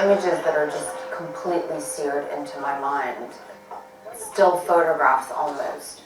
images that are just completely seared into my mind. Still photographs almost,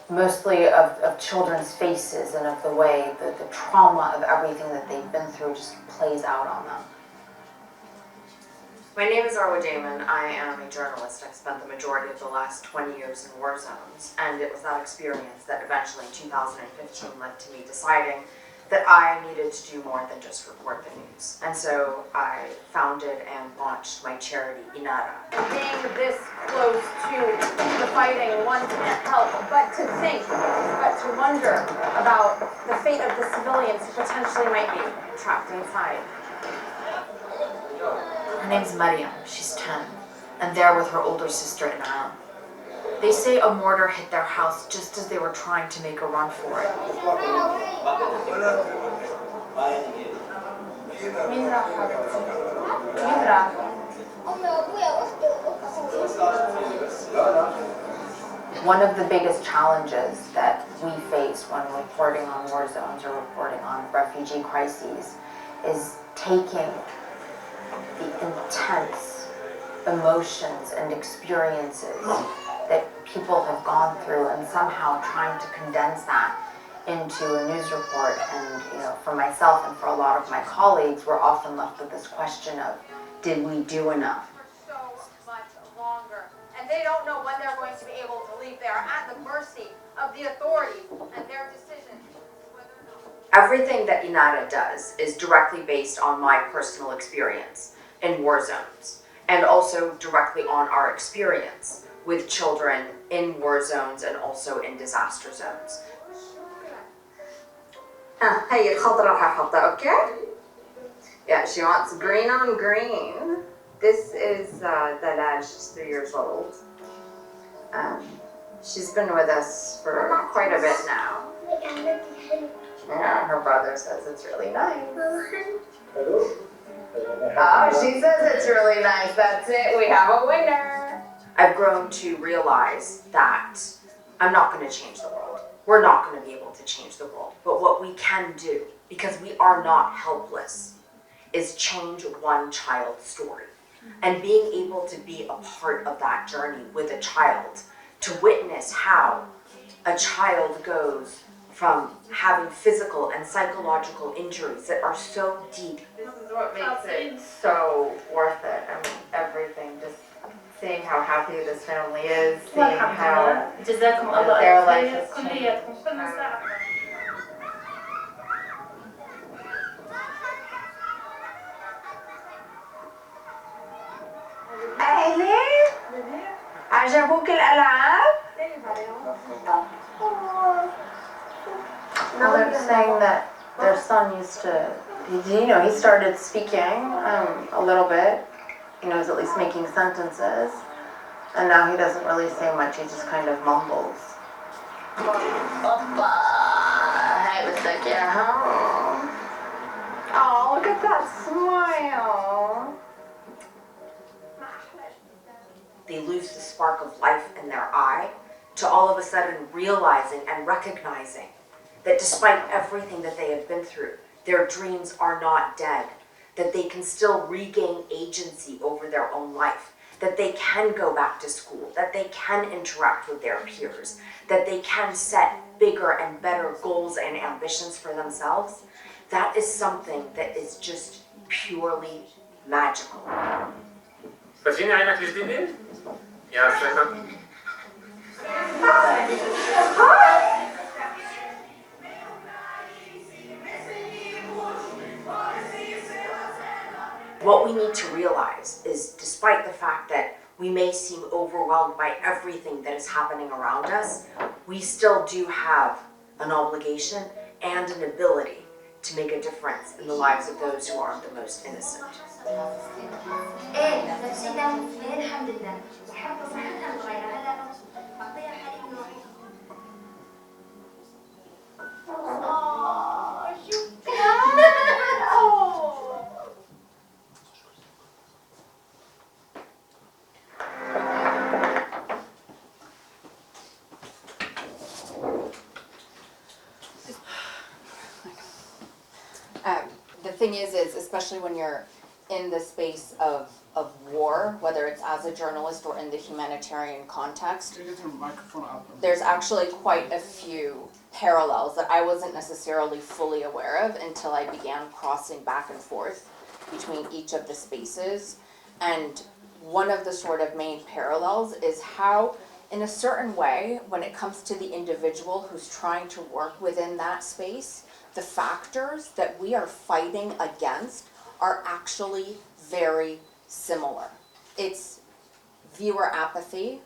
mostly of children's faces and of the way that the trauma of everything that they've been through just plays out on them. My name is Arwa Damon. I am a journalist. I've spent the majority of the last 20 years in war zones, and it was that experience that eventually in 2015 led to me deciding that I needed to do more than just report the news. And so I founded and launched my charity, Inara. Being this close to the fighting, one can't help but to think, but to wonder about the fate of the civilians who potentially might be trapped inside. Her name's Mariam. She's 10, and there with her older sister Inara. They say a mortar hit their house just as they were trying to make a run for it. One of the biggest challenges that we face when reporting on war zones or reporting on refugee crises is taking the intense emotions and experiences that people have gone through and somehow trying to condense that into a news report. And for myself and for a lot of my colleagues, we're often left with this question of, did we do enough? For so much longer, and they don't know when they're going to be able to leave. They are at the mercy of the authorities and their decisions. Everything that Inara does is directly based on my personal experience in war zones, and also directly on our experience with children in war zones and also in disaster zones. Hey, okay? Yeah, she wants green on green. This is Dalal, she's 3 years old. She's been with us for quite a bit now. Yeah, her brother says it's really nice. Oh, she says it's really nice. That's it. We have a winner. I've grown to realize that I'm not going to change the world. We're not going to be able to change the world. But what we can do, because we are not helpless, is change one child's story. And being able to be a part of that journey with a child, to witness how a child goes from having physical and psychological injuries that are so deep. This is what makes it so worth it. I mean, everything, just seeing how happy this family is, seeing how their life has changed. أهلين عجبوك الألعاب؟ Well, they're saying that their son used to, he started speaking a little bit. He knows at least making sentences. And now he doesn't really say much, he just kind of mumbles. Oppa! Hey, بدك إياها? Oh, look at that smile! They lose the spark of life in their eye to all of a sudden realizing and recognizing that despite everything that they have been through, their dreams are not dead, that they can still regain agency over their own life, that they can go back to school, that they can interact with their peers, that they can set bigger and better goals and ambitions for themselves. That is something that is just purely magical. فاتحين عينك الجديدة؟ يا سلام. What we need to realize is, despite the fact that we may seem overwhelmed by everything that is happening around us, we still do have an obligation and an ability to make a difference in the lives of those who are the most innocent. The thing is especially when you're in the space of war, whether it's as a journalist or in the humanitarian context, Can you get your microphone up? there's actually quite a few parallels that I wasn't necessarily fully aware of until I began crossing back and forth between each of the spaces. And one of the sort of main parallels is how, in a certain way, when it comes to the individual who's trying to work within that space, the factors that we are fighting against are actually very similar. It's viewer apathy,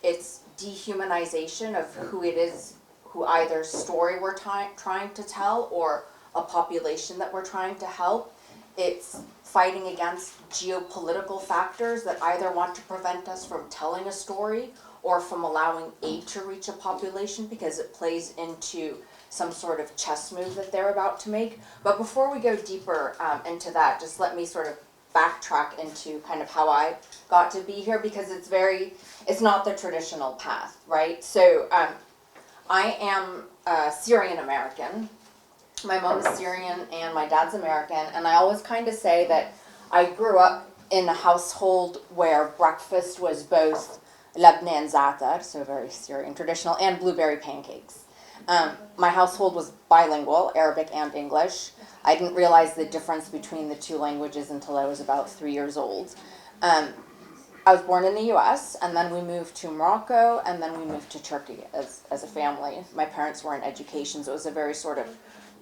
it's dehumanization of who it is, who either story we're trying to tell or a population that we're trying to help. It's fighting against geopolitical factors that either want to prevent us from telling a story or from allowing aid to reach a population because it plays into some sort of chess move that they're about to make. But before we go deeper into that, just let me sort of backtrack into kind of how I got to be here, because it's not the traditional path, right? So I am Syrian American. My mom is Syrian and my dad's American, and I always kind of say that I grew up in a household where breakfast was both labne and za'atar, so very Syrian traditional, and blueberry pancakes. My household was bilingual, Arabic and English. I didn't realize the difference between the two languages until I was about 3 years old. I was born in the US, and then we moved to Morocco, and then we moved to Turkey as a family. My parents were in education, so it was a very sort of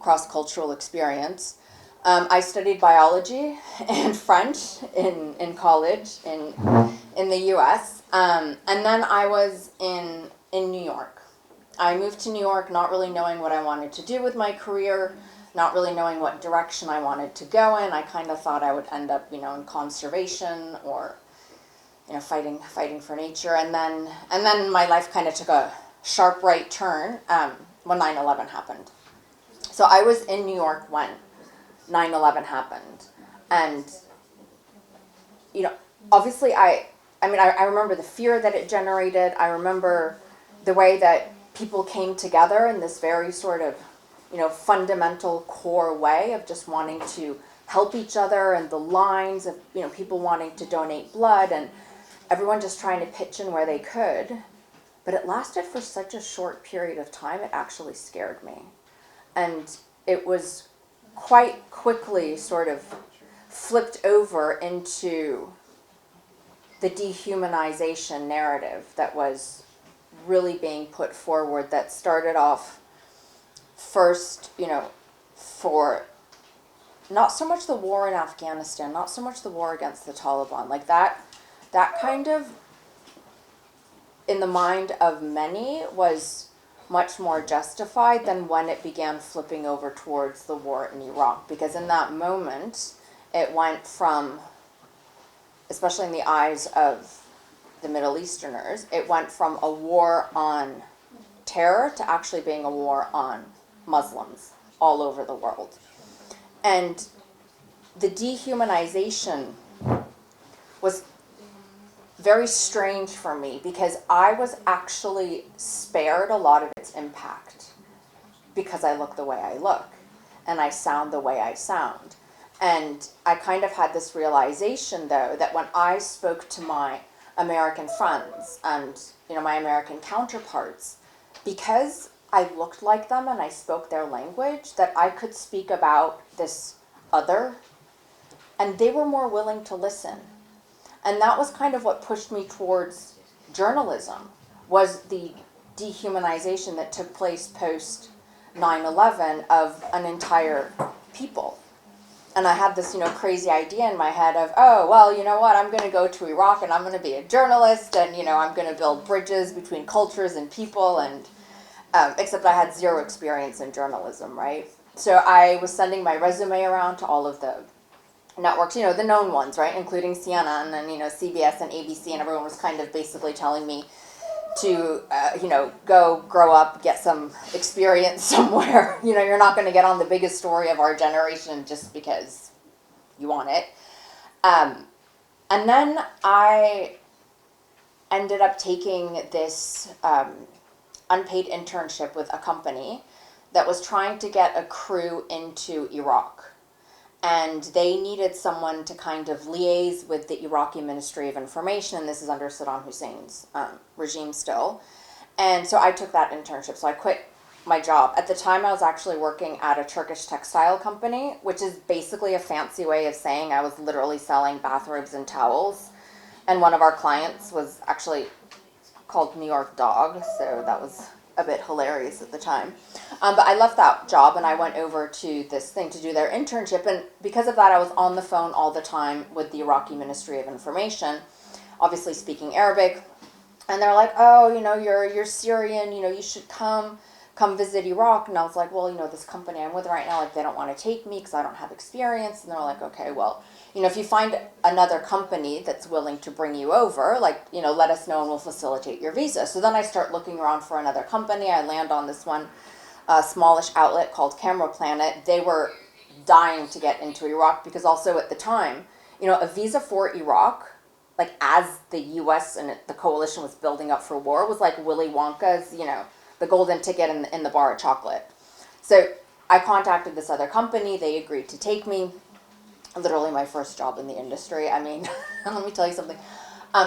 cross-cultural experience. I studied biology and French in college in the US, and then I was in New York. I moved to New York not really knowing what I wanted to do with my career, not really knowing what direction I wanted to go in. I kind of thought I would end up, in conservation or, fighting for nature. And then my life kind of took a sharp right turn when 9/11 happened. So I was in New York when 9/11 happened, and obviously I remember the fear that it generated. I remember the way that people came together in this very sort of fundamental core way of just wanting to help each other, and the lines of people wanting to donate blood and everyone just trying to pitch in where they could. But it lasted for such a short period of time, it actually scared me. And it was quite quickly sort of flipped over into the dehumanization narrative that was really being put forward, that started off first, for not so much the war in Afghanistan, not so much the war against the Taliban, like that kind of, in the mind of many, was much more justified than when it began flipping over towards the war in Iraq. Because in that moment, it went from, especially in the eyes of the Middle Easterners, it went from a war on terror to actually being a war on Muslims all over the world. And the dehumanization was very strange for me, because I was actually spared a lot of its impact because I look the way I look and I sound the way I sound. And I kind of had this realization, though, that when I spoke to my American friends and my American counterparts, because I looked like them and I spoke their language, that I could speak about this other, and they were more willing to listen. And that was kind of what pushed me towards journalism, was the dehumanization that took place post 9/11 of an entire people. And I had this, crazy idea in my head of, oh, well, you know what, I'm going to go to Iraq and I'm going to be a journalist, and, I'm going to build bridges between cultures and people, and except I had zero experience in journalism, right? So I was sending my resume around to all of the networks, the known ones, right, including CNN and, CBS and ABC, and everyone was kind of basically telling me to, go grow up, get some experience somewhere. You're not going to get on the biggest story of our generation just because you want it. And then I ended up taking this unpaid internship with a company that was trying to get a crew into Iraq. and they needed someone to kind of liaise with the Iraqi Ministry of Information, and this is under Saddam Hussein's regime still. And so I took that internship. So I quit my job. At the time, I was actually working at a Turkish textile company, which is basically a fancy way of saying I was literally selling bathrobes and towels. And one of our clients was actually called New York Dog, so that was a bit hilarious at the time. But I left that job and I went over to this thing to do their internship. And because of that, I was on the phone all the time with the Iraqi Ministry of Information, obviously speaking Arabic. And they're like, oh, you're Syrian, you should come visit Iraq. And I was like, well, this company I'm with right now, like, they don't want to take me because I don't have experience. And they're like, okay, well, if you find another company that's willing to bring you over, like, let us know and we'll facilitate your visa. So then I start looking around for another company. I land on this one smallish outlet called Camera Planet. They were dying to get into Iraq because also at the time, a visa for Iraq, like as the U.S. and the coalition was building up for war, was like Willy Wonka's, the golden ticket in the bar of chocolate. So I contacted this other company. They agreed to take me. Literally my first job in the industry. I mean, let me tell you something.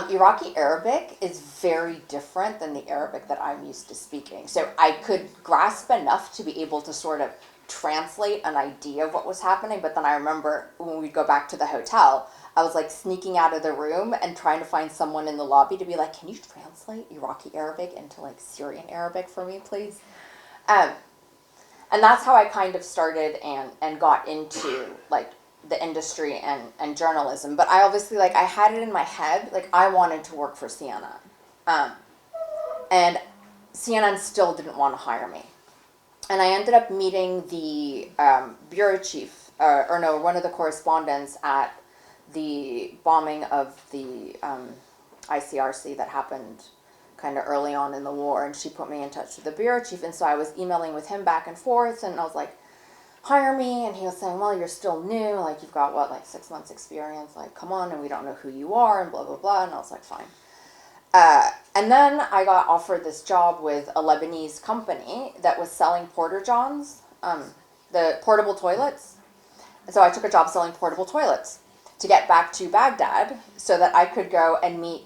Iraqi Arabic is very different than the Arabic that I'm used to speaking. So I could grasp enough to be able to sort of translate an idea of what was happening. But then I remember when we'd go back to the hotel, I was like sneaking out of the room and trying to find someone in the lobby to be like, can you translate Iraqi Arabic into like Syrian Arabic for me, please? And that's how I kind of started and got into like the industry and journalism. But I obviously, like, I had it in my head, like, I wanted to work for CNN. And CNN still didn't want to hire me. And I ended up meeting the bureau chief, one of the correspondents at the bombing of the ICRC that happened kind of early on in the war. And she put me in touch with the bureau chief. And so I was emailing with him back and forth. And I was like, hire me. And he was saying, well, you're still new. Like, you've got, what, like 6 months experience. Like, come on. And we don't know who you are and blah, blah, blah. And I was like, fine. And then I got offered this job with a Lebanese company that was selling porta-johns, the portable toilets. And so I took a job selling portable toilets to get back to Baghdad so that I could go and meet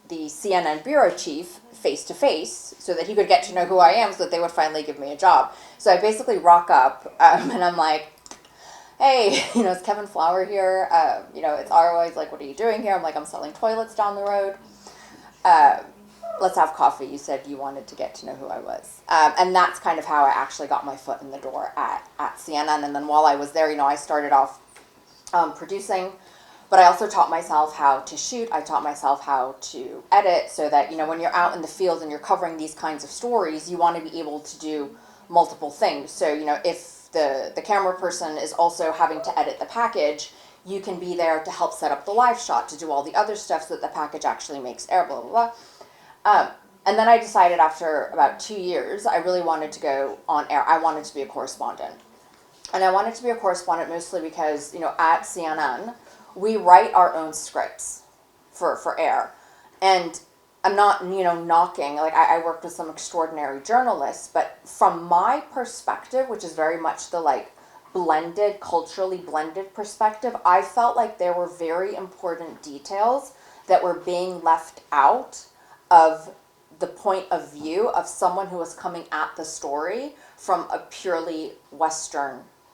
the CNN bureau chief face to face so that he could get to know who I am so that they would finally give me a job. So I basically rock up and I'm like, hey, is Kevin Flower here? It's always like, what are you doing here? I'm like, I'm selling toilets down the road. Let's have coffee. You said you wanted to get to know who I was. And that's kind of how I actually got my foot in the door at CNN. And then while I was there, I started off producing, but I also taught myself how to shoot. I taught myself how to edit so that, when you're out in the field and you're covering these kinds of stories, you want to be able to do multiple things. So, if the camera person is also having to edit the package, you can be there to help set up the live shot, to do all the other stuff so that the package actually makes air, blah, blah, blah. And then I decided after about 2 years, I really wanted to go on air. I wanted to be a correspondent. And I wanted to be a correspondent mostly because, at CNN, we write our own scripts for air. And I'm not, knocking. Like, I worked with some extraordinary journalists, but from my perspective, which is very much the, culturally blended perspective, I felt like there were very important details that were being left out of the point of view of someone who was coming at the story from a purely Western